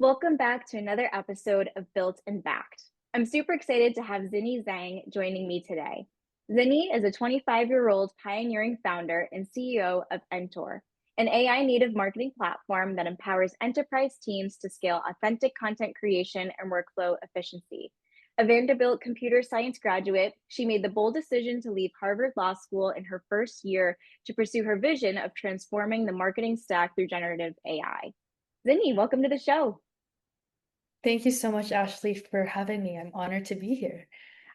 Welcome back to another episode of Built and Backed. I'm super excited to have Zinnie Zhang joining me today. Zinnie is a 25-year-old pioneering founder and CEO of Enttor, an AI native marketing platform that empowers enterprise teams to scale authentic content creation and workflow efficiency. A Vanderbilt Computer Science graduate, she made the bold decision to leave Harvard Law School in her first year to pursue her vision of transforming the marketing stack through generative AI. Zinnie, welcome to the show. Thank you so much, Ashley, for having me. I'm honored to be here.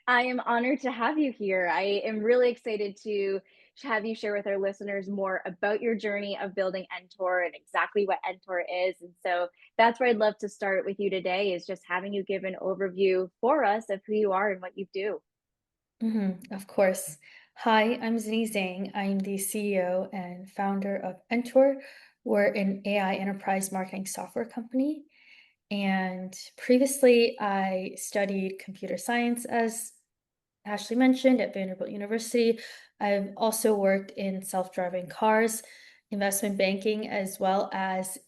I am honored to have you here. I am really excited to have you share with our listeners more about your journey of building Enttor and exactly what Enttor is. And so that's where I'd love to start with you today is just having you give an overview for us of who you are and what you do. Of course. Hi, I'm Zinnie Zhang. I'm the CEO and founder of Enttor. We're an AI enterprise marketing software company. And previously, I studied computer science, as Ashley mentioned, at Vanderbilt University. I've also worked in self-driving cars, investment banking, as well as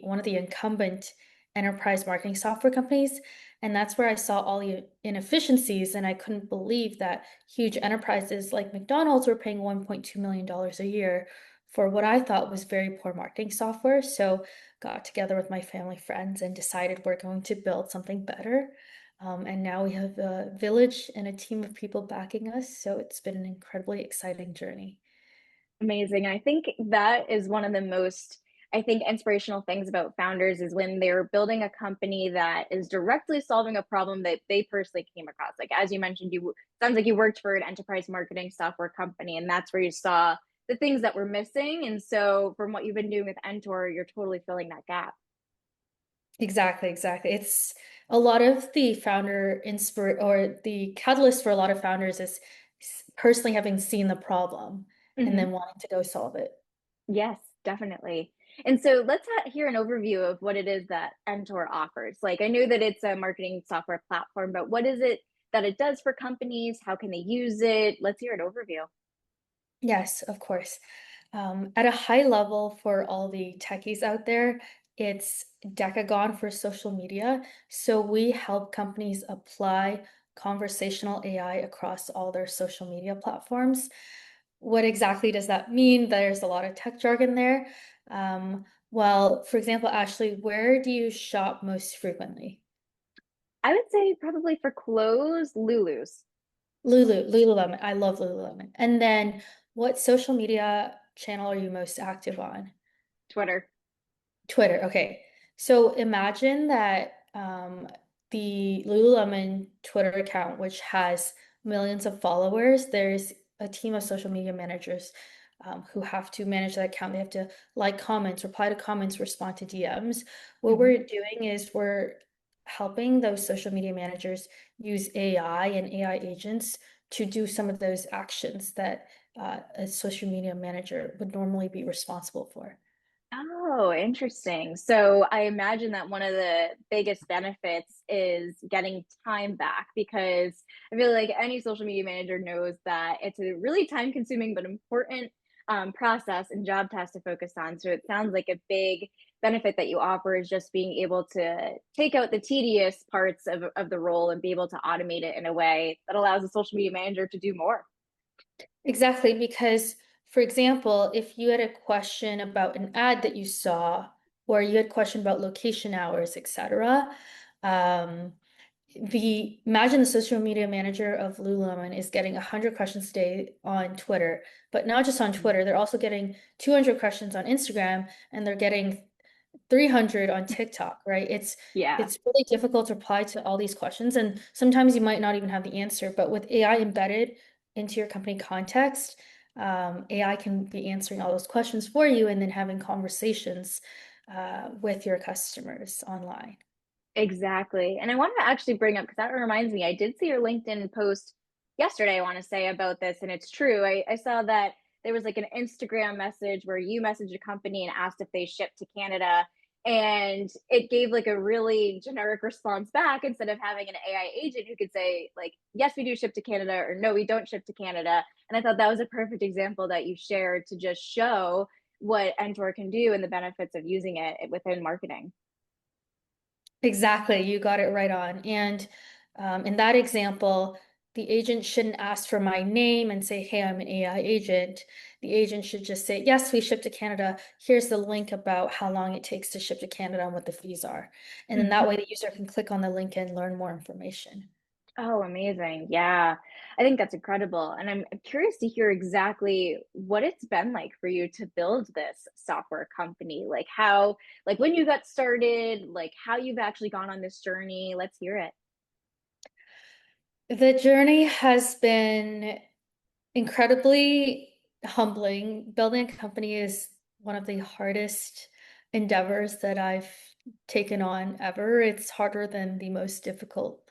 one of the incumbent enterprise marketing software companies. And that's where I saw all the inefficiencies, and I couldn't believe that huge enterprises like McDonald's were paying $1.2 million a year for what I thought was very poor marketing software. So got together with my family friends and decided we're going to build something better. And now we have a village and a team of people backing us. So it's been an incredibly exciting journey. Amazing. I think that is one of the most, I think, inspirational things about founders is when they're building a company that is directly solving a problem that they personally came across. Like as you mentioned, you sounds like you worked for an enterprise marketing software company, and that's where you saw the things that were missing. And so from what you've been doing with Enttor, you're totally filling that gap. Exactly, exactly. It's a lot of the founder inspire or the catalyst for a lot of founders is personally having seen the problem and Hmm. then wanting to go solve it. Yes, definitely. And so let's hear an overview of what it is that Enttor offers. Like, I know that it's a marketing software platform, but what is it that it does for companies? How can they use it? Let's hear an overview. Yes, of course. At a high level for all the techies out there, it's Decagon for social media. So we help companies apply conversational AI across all their social media platforms. What exactly does that mean? There's a lot of tech jargon there. Well, for example, Ashley, where do you shop most frequently? I would say probably for clothes, Lulu's, Lululemon. I love Lululemon. And then what social media channel are you most active on? Twitter. Twitter. Okay. So imagine that the Lululemon Twitter account, which has millions of followers, there's a team of social media managers who have to manage that account. They have to like comments, reply to comments, respond to DMs. What Mhm. we're doing is we're helping those social media managers use AI and AI agents to do some of those actions that a social media manager would normally be responsible for. Oh, interesting. So I imagine that one of the biggest benefits is getting time back because I feel like any social media manager knows that it's a really time consuming but important process and job task to focus on. So it sounds like a big benefit that you offer is just being able to take out the tedious parts of the role and be able to automate it in a way that allows a social media manager to do more. Exactly, because for example, if you had a question about an ad that you saw, or you had a question about location hours, etc., um, the imagine the social media manager of Lululemon is getting 100 questions a day on Twitter, but not just on Twitter, they're also getting 200 questions on Instagram, and they're getting 300 on TikTok, right? Yeah. It's really difficult to reply to all these questions, and sometimes you might not even have the answer. But with AI embedded into your company context, AI can be answering all those questions for you and then having conversations with your customers online. Exactly. And I wanted to actually bring up, because that reminds me, I did see your LinkedIn post yesterday, I want to say, about this. And it's true. I saw that there was like an Instagram message where you messaged a company and asked if they ship to Canada. And it gave like a really generic response back instead of having an AI agent who could say, like, yes, we do ship to Canada, or no, we don't ship to Canada. And I thought that was a perfect example that you shared to just show what Enttor can do and the benefits of using it within marketing. Exactly, you got it right on. And in that example, the agent shouldn't ask for my name and say, hey, I'm an AI agent. The agent should just say, yes, we ship to Canada. Here's the link about how long it takes to ship to Canada and what the fees are. And then that Mhm. way the user can click on the link and learn more information. Oh, amazing. Yeah. I think that's incredible. And I'm curious to hear exactly what it's been like for you to build this software company. Like when you got started, like how you've actually gone on this journey. Let's hear it. The journey has been incredibly humbling. Building a company is one of the hardest endeavors that I've taken on ever. It's harder than the most difficult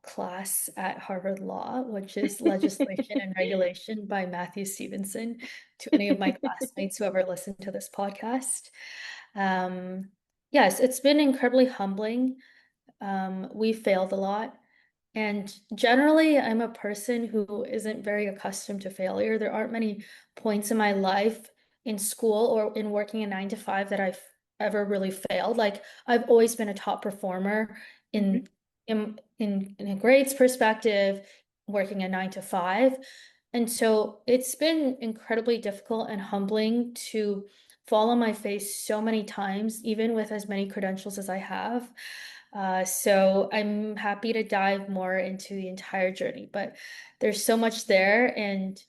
class at Harvard Law, which is Legislation and Regulation by Matthew Stevenson, to any of my classmates who ever listened to this podcast. Um, yes, it's been incredibly humbling. We failed a lot. And generally, I'm a person who isn't very accustomed to failure. There aren't many points in my life in school or in working a 9 to 5 that I've ever really failed. Like I've always been a top performer Mhm. in in a grades perspective, working a 9 to 5. And so it's been incredibly difficult and humbling to fall on my face so many times, even with as many credentials as I have. So I'm happy to dive more into the entire journey, but there's so much there, and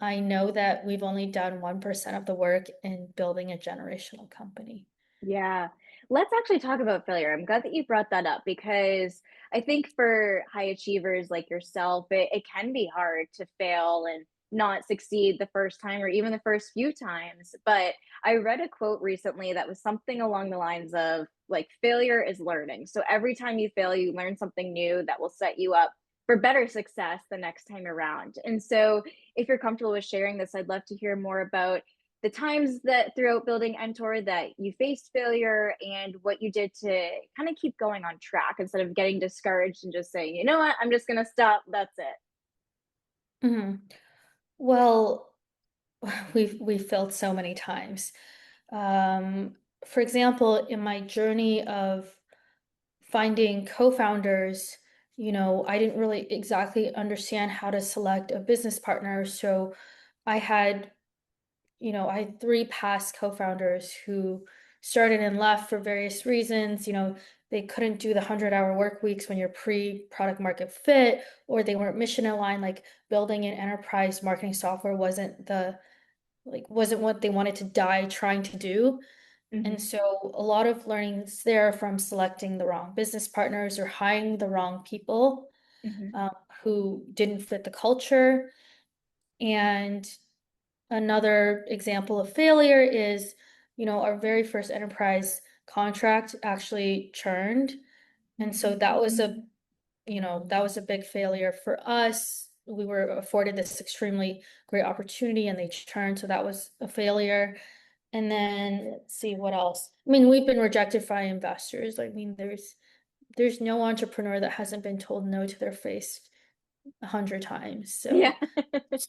I know that we've only done 1% of the work in building a generational company. Yeah. Let's actually talk about failure. I'm glad that you brought that up because I think for high achievers like yourself, it can be hard to fail and not succeed the first time or even the first few times. But I read a quote recently that was something along the lines of like, failure is learning. So every time you fail, you learn something new that will set you up for better success the next time around. And so, if you're comfortable with sharing this, I'd love to hear more about the times that throughout building Enttor that you faced failure and what you did to kind of keep going on track instead of getting discouraged and just saying, you know what, I'm just going to stop. That's it. Mhm. Well, we've failed so many times. Um, for example, in my journey of finding co-founders, I didn't really exactly understand how to select a business partner. So I had I had three past co-founders who started and left for various reasons. They couldn't do the 100-hour work weeks when you're pre-product market fit, or they weren't mission aligned. Like building an enterprise marketing software wasn't what they wanted to die trying to do. And Hmm. so a lot of learnings there from selecting the wrong business partners or hiring the wrong people Hmm. um, who didn't fit the culture. And another example of failure is, our very first enterprise contract actually churned. And so that was a big failure for us. We were afforded this extremely great opportunity and they churned. So that was a failure. And then let's see what else. I mean, we've been rejected by investors. I mean, there's no entrepreneur that hasn't been told no to their face 100 times. Yeah.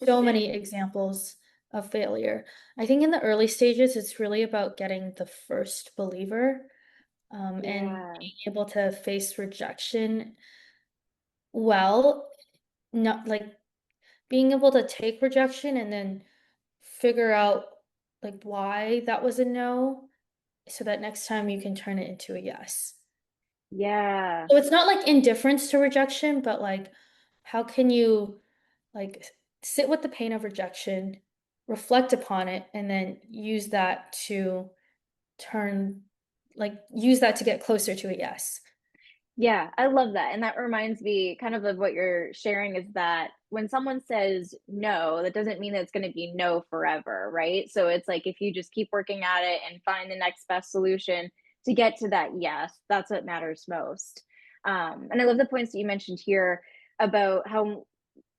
So many examples of failure. I think in the early stages, it's really about getting the first believer, and Yeah. being able to face rejection well, not like being able to take rejection and then figure out like why that was a no so that next time you can turn it into a yes. Yeah. So it's not like indifference to rejection, but like how can you like sit with the pain of rejection, reflect upon it, and then turn use that to get closer to a yes. Yeah, I love that. And that reminds me kind of what you're sharing is that when someone says no, that doesn't mean that it's going to be no forever, right? So it's like if you just keep working at it and find the next best solution to get to that yes, that's what matters most. And I love the points that you mentioned here about how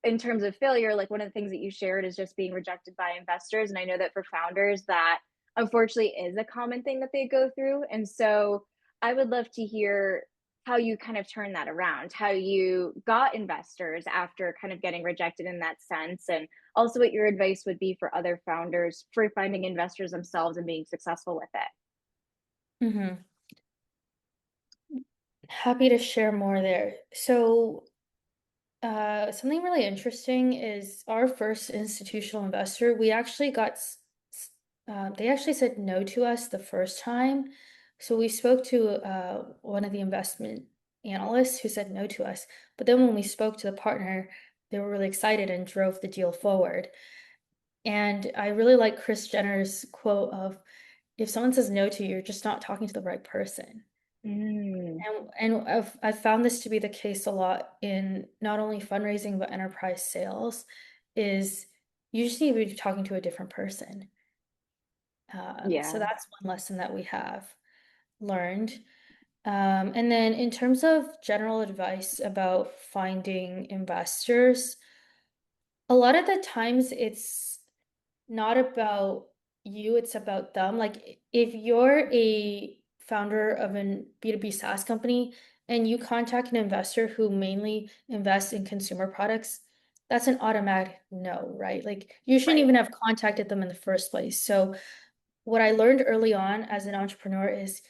in terms of failure, like one of the things that you shared is just being rejected by investors. And I know that for founders, that unfortunately is a common thing that they go through. And so I would love to hear how you kind of turn that around, how you got investors after kind of getting rejected in that sense, and also what your advice would be for other founders for finding investors themselves and being successful with it. Hmm. Happy to share more there. Something really interesting is our first institutional investor. We actually they actually said no to us the first time. So we spoke to one of the investment analysts who said no to us. But then when we spoke to the partner, they were really excited and drove the deal forward. And I really like Chris Jenner's quote of, if someone says no to you, you're just not talking to the right person. Mm, And I've found this to be the case a lot in not only fundraising but enterprise sales, is you just need to be talking to a different person. So yeah. that's one lesson that we have learned. And then in terms of general advice about finding investors, a lot of the times it's not about you, it's about them. Like if you're a founder of an B2B SaaS company and you contact an investor who mainly invests in consumer products, that's an automatic no, right? Like you shouldn't Right. even have contacted them in the first place. So what I learned early on as an entrepreneur is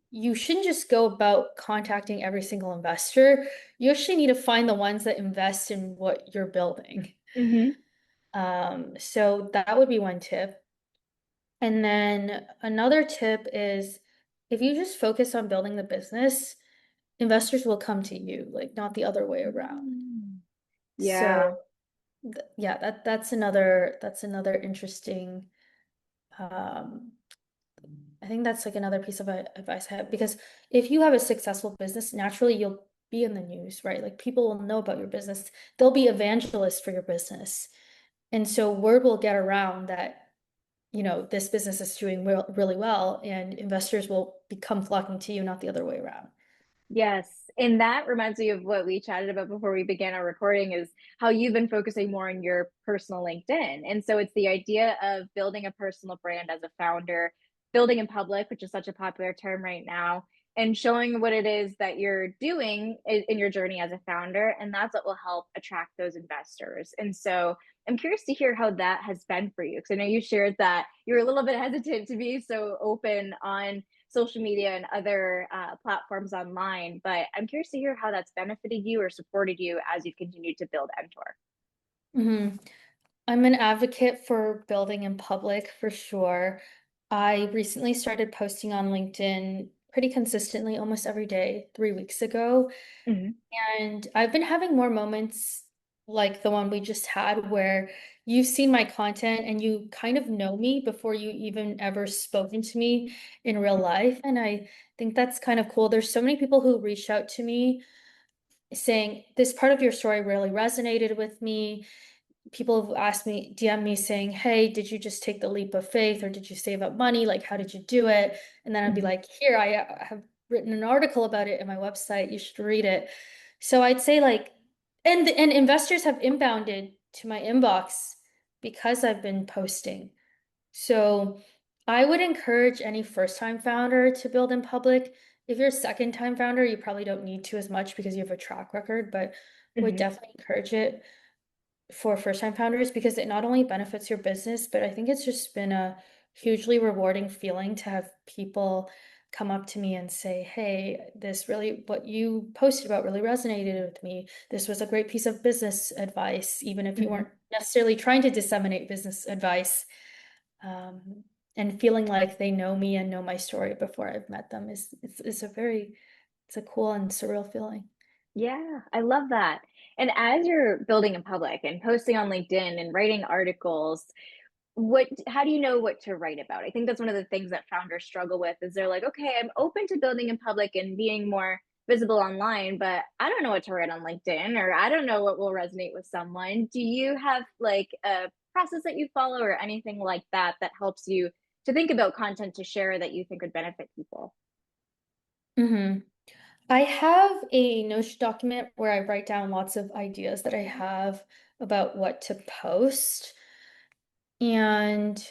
you shouldn't just go about contacting every single investor. You actually need to find the ones that invest in what you're building. Hmm. So that would be one tip. And then another tip is if you just focus on building the business, investors will come to you, like not the other way around. Yeah. So yeah, that's another interesting um I think that's like another piece of advice I have, because if you have a successful business, naturally you'll be in the news, right? Like people will know about your business. They'll be evangelists for your business. And so word will get around that this business is doing really well, and investors will become flocking to you, not the other way around. Yes. And that reminds me of what we chatted about before we began our recording is how you've been focusing more on your personal LinkedIn. And so it's the idea of building a personal brand as a founder, building in public, which is such a popular term right now, and showing what it is that you're doing in your journey as a founder. And that's what will help attract those investors. And so I'm curious to hear how that has been for you. Because I know you shared that you're a little bit hesitant to be so open on social media and other platforms online. But I'm curious to hear how that's benefited you or supported you as you've continued to build Enttor. hmm I'm an advocate for building in public for sure. I recently started posting on LinkedIn pretty consistently, almost every day, 3 weeks ago. Mm-hmm. And I've been having more moments like the one we just had where you've seen my content and you kind of know me before you even ever spoken to me in real life. And I think that's kind of cool. There's so many people who reached out to me saying, this part of your story really resonated with me. People have asked me, DM me saying, hey, did you just take the leap of faith or did you save up money? Like, how did you do it? And then I'd be Mm-hmm. like, here, I have written an article about it in my website. You should read it. So I'd say like, and investors have inbounded to my inbox because I've been posting. So I would encourage any first-time founder to build in public. If you're a second-time founder, you probably don't need to as much because you have a track record, but would Mm-hmm. definitely encourage it for first-time founders because it not only benefits your business, but I think it's just been a hugely rewarding feeling to have people come up to me and say, hey, this really, what you posted about really resonated with me. This was a great piece of business advice, even if you Mm-hmm. weren't necessarily trying to disseminate business advice. Um, and feeling like they know me and know my story before I've met them is it's a cool and surreal feeling. Yeah, I love that. And as you're building in public and posting on LinkedIn and writing articles, how do you know what to write about? I think that's one of the things that founders struggle with is they're like, okay, I'm open to building in public and being more visible online, but I don't know what to write on LinkedIn or I don't know what will resonate with someone. Do you have like a process that you follow or anything like that that helps you to think about content to share that you think would benefit people? hmm I have a Notion document where I write down lots of ideas that I have about what to post. And,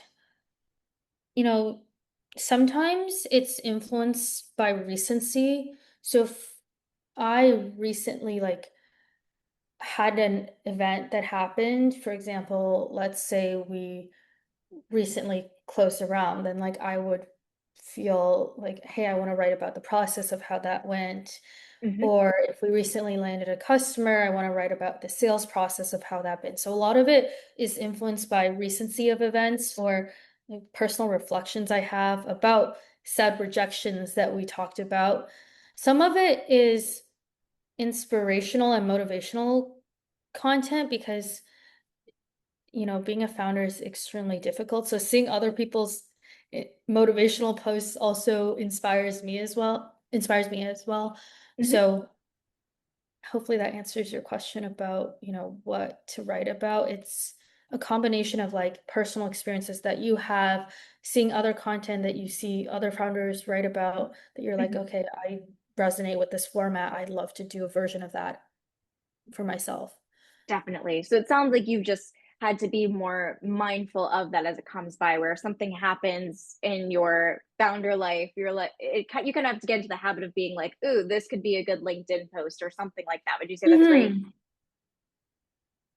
you know, sometimes it's influenced by recency. So if I recently like had an event that happened, for example, let's say we recently closed a round, then like I would feel like, hey, I want to write about the process of how that went. Hmm. Or if we recently landed a customer, I want to write about the sales process of how that been. So a lot of it is influenced by recency of events or like, personal reflections I have about said rejections that we talked about. Some of it is inspirational and motivational content because being a founder is extremely difficult. So seeing other people's motivational posts also inspires me as well. Hmm. So hopefully that answers your question about, what to write about. It's a combination of like personal experiences that you have, seeing other content that you see other founders write about that you're like, Hmm. okay, I resonate with this format. I'd love to do a version of that for myself. Definitely. So it sounds like you've just had to be more mindful of that as it comes by, where something happens in your founder life, you're like, you kind of have to get into the habit of being like, ooh, this could be a good LinkedIn post or something like that. Would you say that's right? Mhm.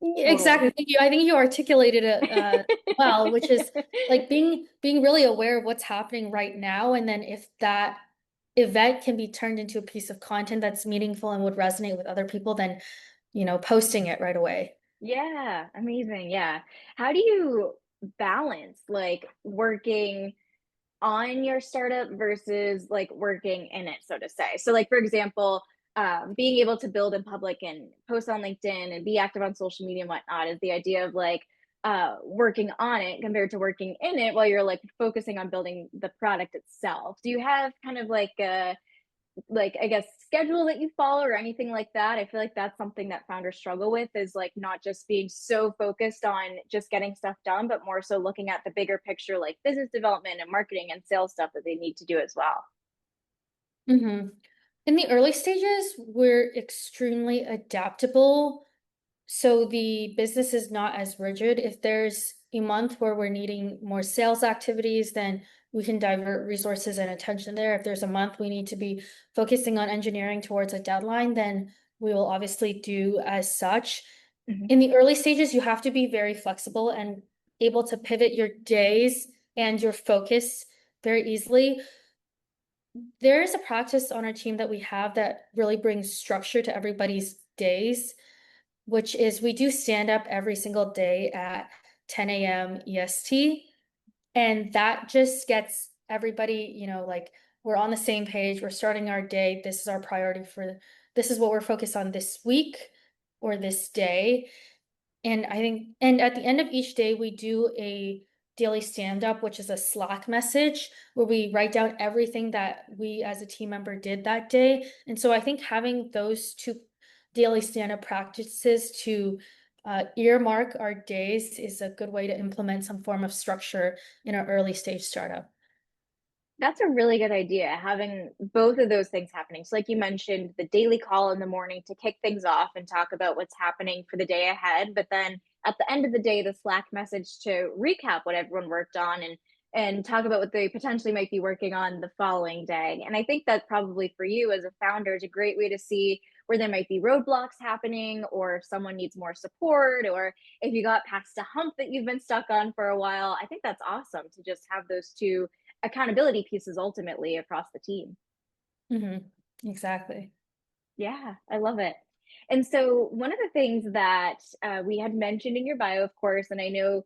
Totally. Exactly. I think you articulated it well, which is like being really aware of what's happening right now, and then if that event can be turned into a piece of content that's meaningful and would resonate with other people, then posting it right away. Yeah, amazing. Yeah. How do you balance like working on your startup versus like working in it, so to say? So, like, for example, being able to build in public and post on LinkedIn and be active on social media and whatnot is the idea of like working on it compared to working in it while you're like focusing on building the product itself. Do you have kind of like a like I guess schedule that you follow or anything like that? I feel like that's something that founders struggle with is like not just being so focused on just getting stuff done, but more so looking at the bigger picture, like business development and marketing and sales stuff that they need to do as well. Hmm. In the early stages, we're extremely adaptable. So the business is not as rigid. If there's a month where we're needing more sales activities, then we can divert resources and attention there. If there's a month we need to be focusing on engineering towards a deadline, then we will obviously do as such. Mm-hmm. In the early stages, you have to be very flexible and able to pivot your days and your focus very easily. There is a practice on our team that we have that really brings structure to everybody's days, which is we do stand up every single day at 10 a.m. EST. And that just gets everybody, like we're on the same page. We're starting our day. This is our priority this is what we're focused on this week or this day. And at the end of each day, we do a daily stand up, which is a Slack message where we write down everything that we as a team member did that day. And so I think having those two daily stand up practices to earmark our days is a good way to implement some form of structure in our early stage startup. That's a really good idea, having both of those things happening. So, like you mentioned, the daily call in the morning to kick things off and talk about what's happening for the day ahead. But then at the end of the day, the Slack message to recap what everyone worked on and talk about what they potentially might be working on the following day. And I think that probably for you as a founder is a great way to see where there might be roadblocks happening or if someone needs more support or if you got past a hump that you've been stuck on for a while. I think that's awesome to just have those two accountability pieces ultimately across the team. Hmm. Exactly. Yeah, I love it. And so, one of the things that we had mentioned in your bio, of course, and I know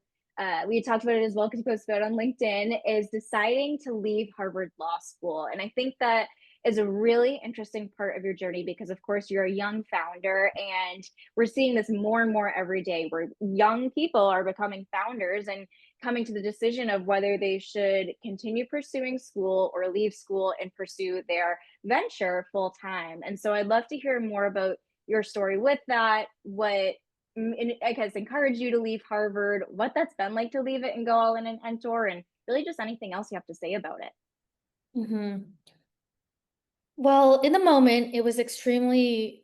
we had talked about it as well because you posted about it on LinkedIn, is deciding to leave Harvard Law School. And I think that is a really interesting part of your journey because, of course, you're a young founder, and we're seeing this more and more every day where young people are becoming founders and coming to the decision of whether they should continue pursuing school or leave school and pursue their venture full time. And so I'd love to hear more about your story with that, what I guess encouraged you to leave Harvard, what that's been like to leave it and go all in an Enttor, and really just anything else you have to say about it. Hmm. Well, in the moment, it was an extremely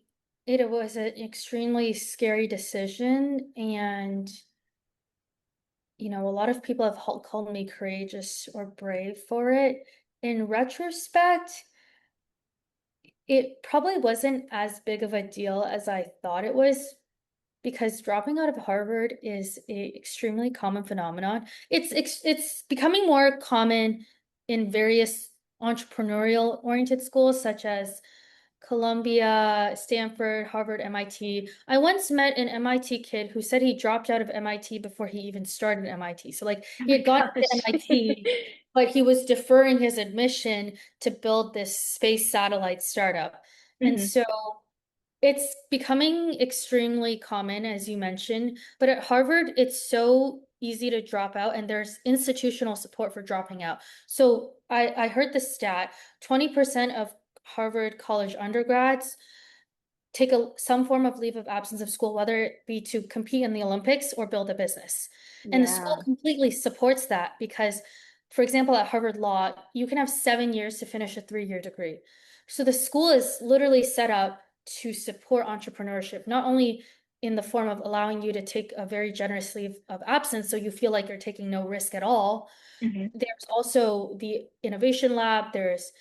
scary decision. And, a lot of people have called me courageous or brave for it. In retrospect, it probably wasn't as big of a deal as I thought it was because dropping out of Harvard is a extremely common phenomenon. It's becoming more common in various entrepreneurial-oriented schools such as Columbia, Stanford, Harvard, MIT. I once met an MIT kid who said he dropped out of MIT before he even started MIT. So like Oh he my had gone to gosh. MIT, but he was deferring his admission to build this space satellite startup. And Hmm. so it's becoming extremely common, as you mentioned, but at Harvard, it's so easy to drop out, and there's institutional support for dropping out. So I heard the stat 20% of Harvard college undergrads take some form of leave of absence of school, whether it be to compete in the Olympics or build a business. And the school Yeah. completely supports that because, for example, at Harvard Law, you can have 7 years to finish a 3-year degree. So the school is literally set up to support entrepreneurship, not only in the form of allowing you to take a very generous leave of absence so you feel like you're taking no risk at all. Hmm. There's also the innovation lab. There's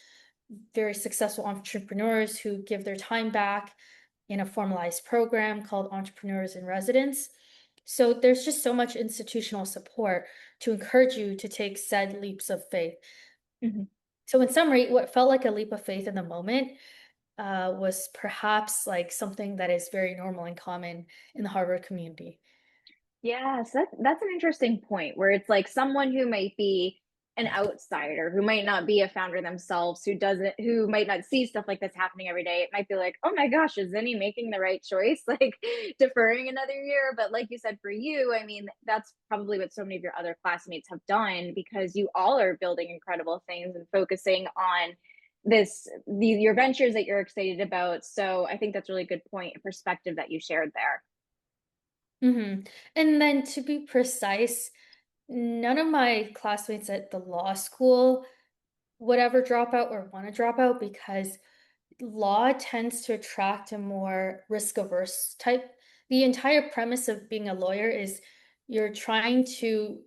very successful entrepreneurs who give their time back in a formalized program called Entrepreneurs in Residence. So there's just so much institutional support to encourage you to take said leaps of faith. Hmm. So in summary, what felt like a leap of faith in the moment was perhaps like something that is very normal and common in the Harvard community. Yes, that's an interesting point where it's like someone who might be an outsider, who might not be a founder themselves, who might not see stuff like this happening every day. It might be like, oh my gosh, is Zinnie making the right choice? Like deferring another year. But like you said, for you, I mean, that's probably what so many of your other classmates have done because you all are building incredible things and focusing on your ventures that you're excited about. So I think that's a really good point and perspective that you shared there. And then to be precise, none of my classmates at the law school would ever drop out or want to drop out because law tends to attract a more risk averse type. The entire premise of being a lawyer is you're trying to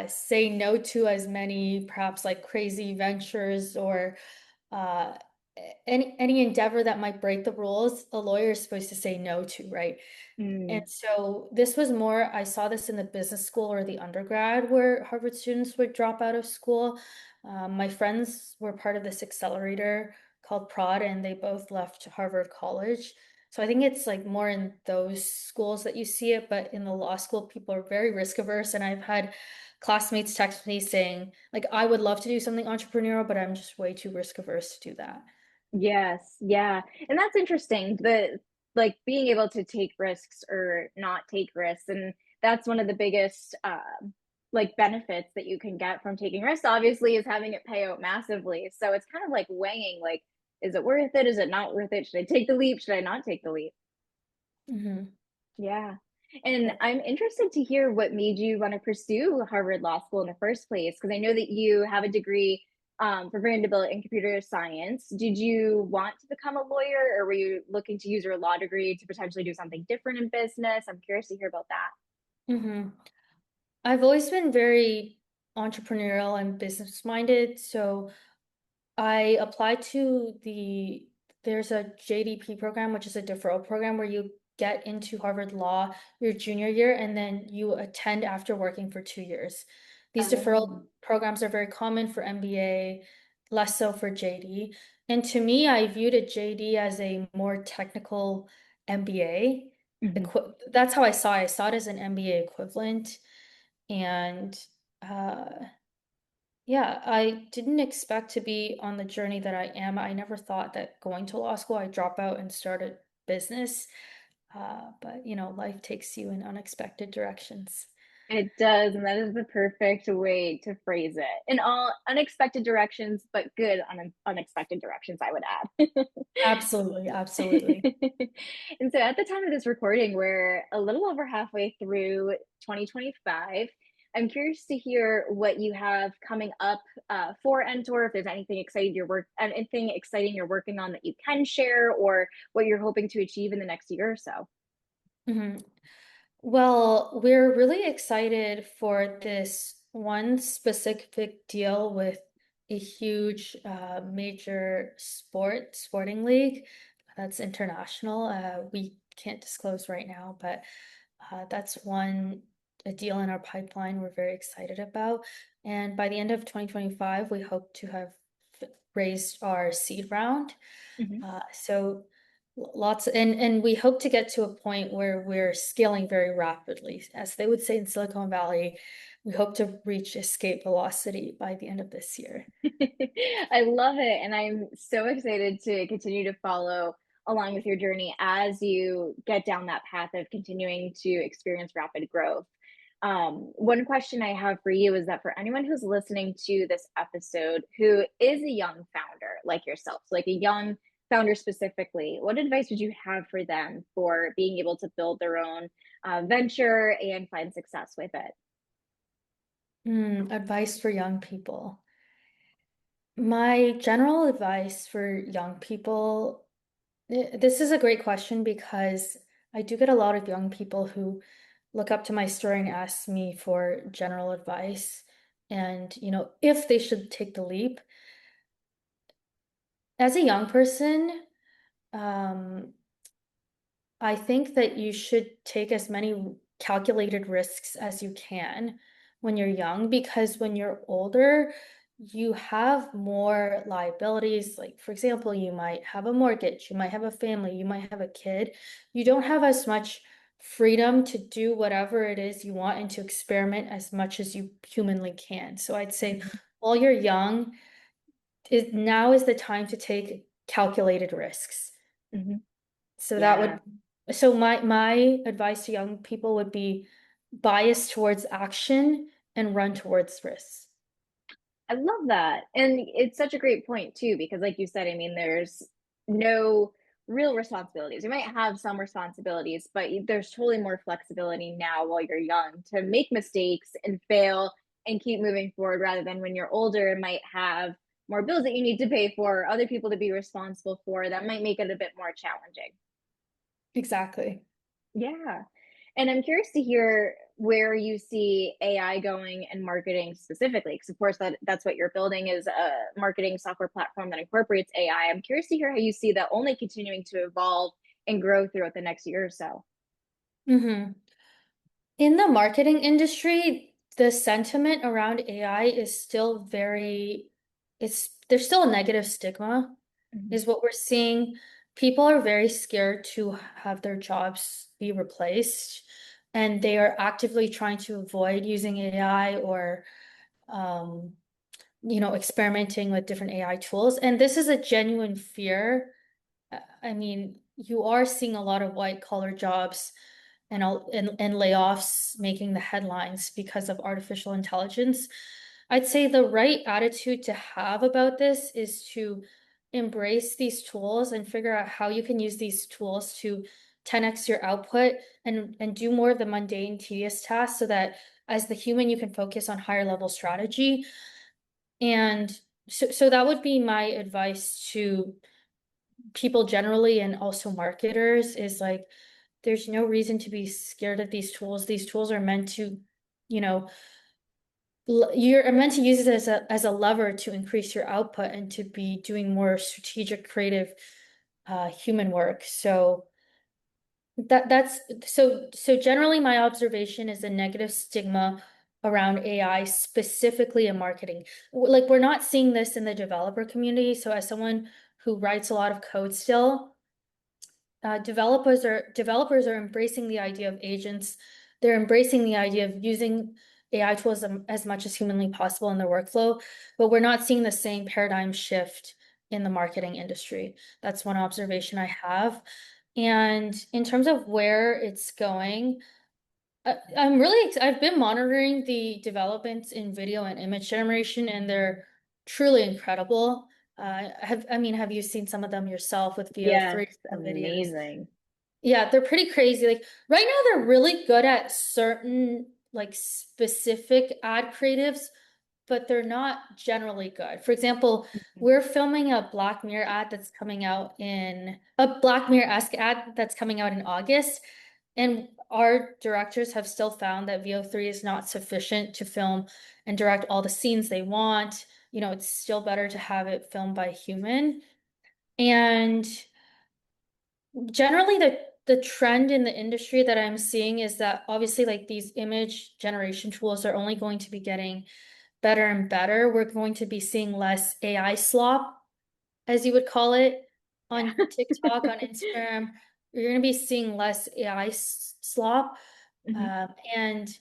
say no to as many perhaps like crazy ventures or uh, any endeavor that might break the rules. A lawyer is supposed to say no to, right? And Mm. so this was more, I saw this in the business school or the undergrad where Harvard students would drop out of school. My friends were part of this accelerator called Prod, and they both left Harvard College. So I think it's like more in those schools that you see it, but in the law school, people are very risk averse. And I've had classmates text me saying, like, I would love to do something entrepreneurial, but I'm just way too risk averse to do that. Yes, yeah, and that's interesting, like, being able to take risks or not take risks, and that's one of the biggest, like, benefits that you can get from taking risks, obviously, is having it pay out massively, so it's kind of like weighing, like, "Is it worth it? Is it not worth it? Should I take the leap? Should I not take the leap?" Hmm. Yeah. And I'm interested to hear what made you want to pursue Harvard Law School in the first place, because I know that you have a degree for Vanderbilt in computer science. Did you want to become a lawyer, or were you looking to use your law degree to potentially do something different in business? I'm curious to hear about that. Hmm. I've always been very entrepreneurial and business minded. So I applied to there's a JDP program, which is a deferral program where you get into Harvard Law your junior year and then you attend after working for 2 years. These deferral Um, programs are very common for MBA, less so for JD. And to me, I viewed a JD as a more technical MBA. mhm. That's how I saw it. I saw it as an MBA equivalent. And uh, yeah, I didn't expect to be on the journey that I am. I never thought that going to law school, I'd drop out and start a business. But life takes you in unexpected directions. It does, and that is the perfect way to phrase it. In all unexpected directions, but good unexpected directions, I would add. Absolutely, absolutely. And so at the time of this recording, we're a little over halfway through 2025. I'm curious to hear what you have coming up for Enttor, if there's anything exciting you're working on that you can share, or what you're hoping to achieve in the next year or so. Mhm. Well, we're really excited for this one specific deal with a huge major sporting league that's international. We can't disclose right now, but that's a deal in our pipeline we're very excited about. And by the end of 2025, we hope to have raised our seed round. Mhm. So lots, and we hope to get to a point where we're scaling very rapidly. As they would say in Silicon Valley, we hope to reach escape velocity by the end of this year. I love it. And I'm so excited to continue to follow along with your journey as you get down that path of continuing to experience rapid growth. One question I have for you is that for anyone who's listening to this episode who is a young founder like yourself, so like a young founder specifically, what advice would you have for them for being able to build their own venture and find success with it? Advice for young people. My general advice for young people, this is a great question because I do get a lot of young people who look up to my story and ask me for general advice and, if they should take the leap. As a young person, um, I think that you should take as many calculated risks as you can when you're young, because when you're older, you have more liabilities. Like, for example, you might have a mortgage, you might have a family, you might have a kid. You don't have as much freedom to do whatever it is you want and to experiment as much as you humanly can. So I'd say Mhm. while you're young, now is the time to take calculated risks. Mhm. So that Yeah. would so my advice to young people would be bias towards action and run towards risks. I love that. And it's such a great point too, because like you said, I mean, there's no real responsibilities. You might have some responsibilities, but there's totally more flexibility now while you're young to make mistakes and fail and keep moving forward rather than when you're older and might have more bills that you need to pay for, other people to be responsible for. That might make it a bit more challenging. Exactly. Yeah. And I'm curious to hear where you see AI going and marketing specifically, because of course that's what you're building is a marketing software platform that incorporates AI. I'm curious to hear how you see that only continuing to evolve and grow throughout the next year or so. hmm In the marketing industry, the sentiment around AI is still there's still a negative stigma, Mhm. is what we're seeing. People are very scared to have their jobs be replaced, and they are actively trying to avoid using AI or um, experimenting with different AI tools. And this is a genuine fear. I mean, you are seeing a lot of white collar jobs and layoffs making the headlines because of artificial intelligence. I'd say the right attitude to have about this is to embrace these tools and figure out how you can use these tools to 10x your output and do more of the mundane, tedious tasks so that as the human, you can focus on higher level strategy. And so that would be my advice to people generally and also marketers is like, there's no reason to be scared of these tools. These tools are meant to, you know, you're meant to use it as a lever to increase your output and to be doing more strategic, creative, human work. So that's generally my observation is a negative stigma around AI, specifically in marketing. Like we're not seeing this in the developer community. So as someone who writes a lot of code still, developers are embracing the idea of agents. They're embracing the idea of using AI tools as much as humanly possible in their workflow, but we're not seeing the same paradigm shift in the marketing industry. That's one observation I have. And in terms of where it's going, I've been monitoring the developments in video and image generation, and they're truly incredible. Have you seen some of them yourself with Yes, VO3 videos? amazing. Yeah, they're pretty crazy. Like right now, they're really good at certain like specific ad creatives, but they're not generally good. For example, we're filming a Black Mirror ad that's coming out in a Black Mirror-esque ad that's coming out in August. And our directors have still found that VO3 is not sufficient to film and direct all the scenes they want. It's still better to have it filmed by a human. And generally the trend in the industry that I'm seeing is that obviously like these image generation tools are only going to be getting better and better. We're going to be seeing less AI slop as you would call it, Yeah. on TikTok, on Instagram, you're going to be seeing less AI slop. Mhm. And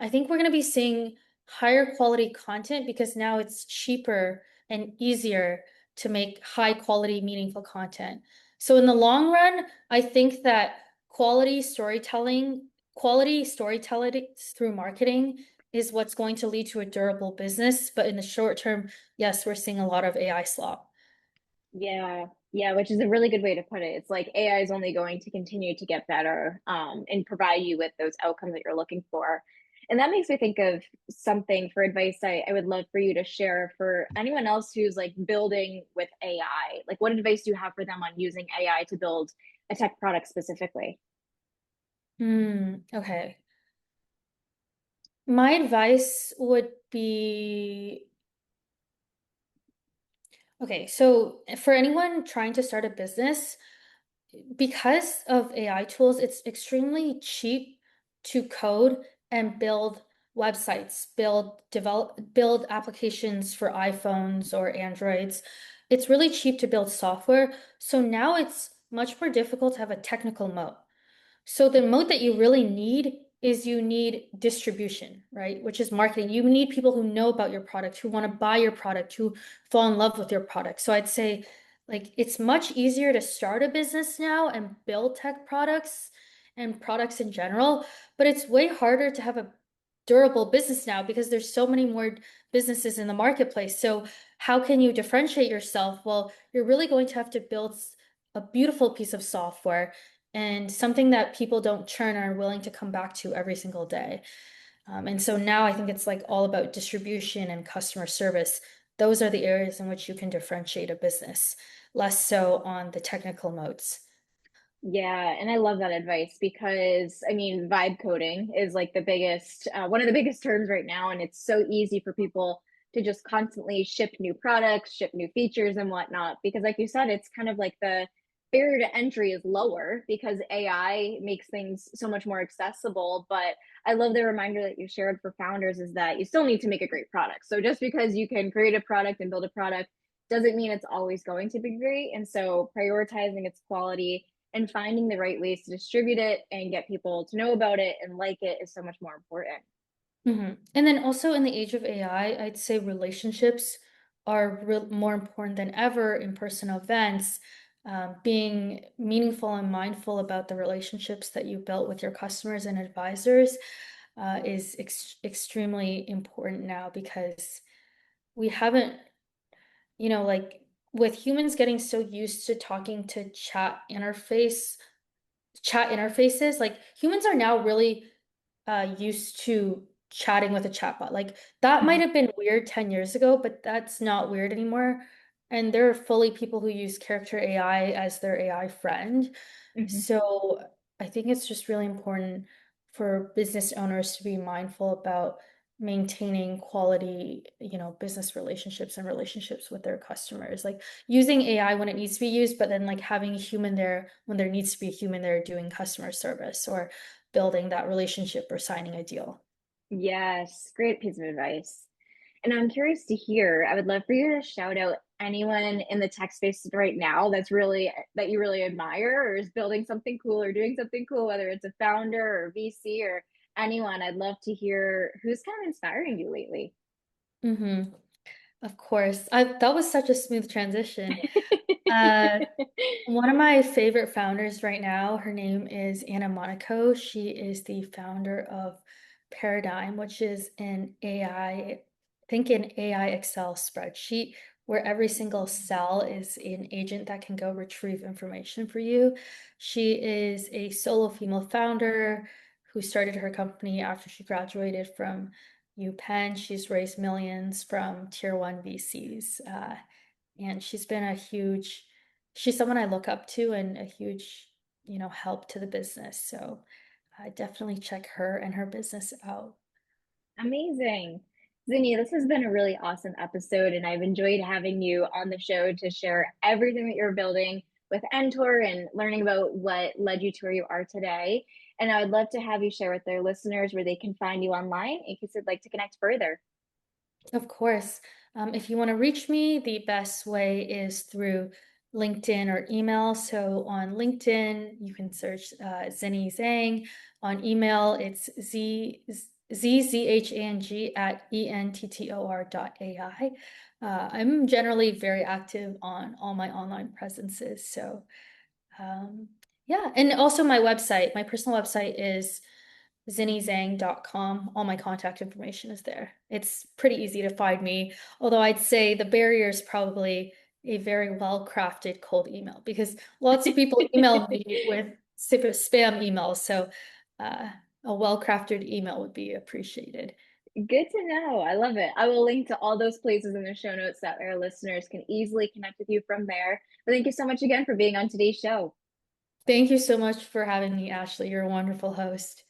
I think we're going to be seeing higher quality content because now it's cheaper and easier to make high quality, meaningful content. So in the long run, I think that quality storytelling through marketing is what's going to lead to a durable business. But in the short term, yes, we're seeing a lot of AI slop. Yeah, yeah, which is a really good way to put it. It's like AI is only going to continue to get better, and provide you with those outcomes that you're looking for. And that makes me think of something for advice I would love for you to share for anyone else who's like building with AI. Like, what advice do you have for them on using AI to build a tech product specifically? Okay. My advice would be okay, so for anyone trying to start a business, because of AI tools, it's extremely cheap to code and build websites, build applications for iPhones or Androids. It's really cheap to build software. So now it's much more difficult to have a technical moat. So the mode that you really need is you need distribution, right? Which is marketing. You need people who know about your product, who want to buy your product, who fall in love with your product. So I'd say like it's much easier to start a business now and build tech products and products in general, but it's way harder to have a durable business now because there's so many more businesses in the marketplace. So how can you differentiate yourself? Well, you're really going to have to build a beautiful piece of software and something that people don't churn and are willing to come back to every single day. And so now I think it's like all about distribution and customer service. Those are the areas in which you can differentiate a business, less so on the technical modes. Yeah, and I love that advice because I mean, vibe coding is like the biggest, one of the biggest terms right now, and it's so easy for people to just constantly ship new products, ship new features and whatnot. Because, like you said, it's kind of like the barrier to entry is lower because AI makes things so much more accessible. But I love the reminder that you shared for founders is that you still need to make a great product. So just because you can create a product and build a product doesn't mean it's always going to be great. And so prioritizing its quality and finding the right ways to distribute it and get people to know about it and like it is so much more important. And then also in the age of AI, I'd say relationships are more important than ever in person events. Being meaningful and mindful about the relationships that you built with your customers and advisors is extremely important now because we haven't, like with humans getting so used to talking to chat interfaces, like humans are now really used to chatting with a chatbot. Like that might Mhm. have been weird 10 years ago, but that's not weird anymore. And there are fully people who use character AI as their AI friend. Mhm. So I think it's just really important for business owners to be mindful about maintaining quality, business relationships and relationships with their customers. Like using AI when it needs to be used, but then like having a human there when there needs to be a human there doing customer service or building that relationship or signing a deal. Yes, great piece of advice. And I'm curious to hear, I would love for you to shout out anyone in the tech space right now that you really admire or is building something cool or doing something cool, whether it's a founder or VC or anyone. I'd love to hear who's kind of inspiring you lately. hmm Of course. That was such a smooth transition. Uh, One of my favorite founders right now, her name is Anna Monaco. She is the founder of Paradigm, which is an AI Excel spreadsheet where every single cell is an agent that can go retrieve information for you. She is a solo female founder who started her company after she graduated from UPenn. She's raised millions from tier one VCs. And she's someone I look up to and a huge, help to the business. So I definitely check her and her business out. Amazing. Zinnie, this has been a really awesome episode, and I've enjoyed having you on the show to share everything that you're building with Enttor and learning about what led you to where you are today. And I would love to have you share with their listeners where they can find you online in case they'd like to connect further. Of course. If you want to reach me, the best way is through LinkedIn or email. So on LinkedIn, you can search Zinnie Zhang. On email, it's ZZHANG at ENTTOR.ai. I'm generally very active on all my online presences. So um, yeah, and also my personal website is zinniezhang.com. All my contact information is there. It's pretty easy to find me, although I'd say the barrier is probably a very well-crafted cold email because lots of people email me with spam emails. So a well-crafted email would be appreciated. Good to know. I love it. I will link to all those places in the show notes that our listeners can easily connect with you from there. But thank you so much again for being on today's show. Thank you so much for having me, Ashley. You're a wonderful host.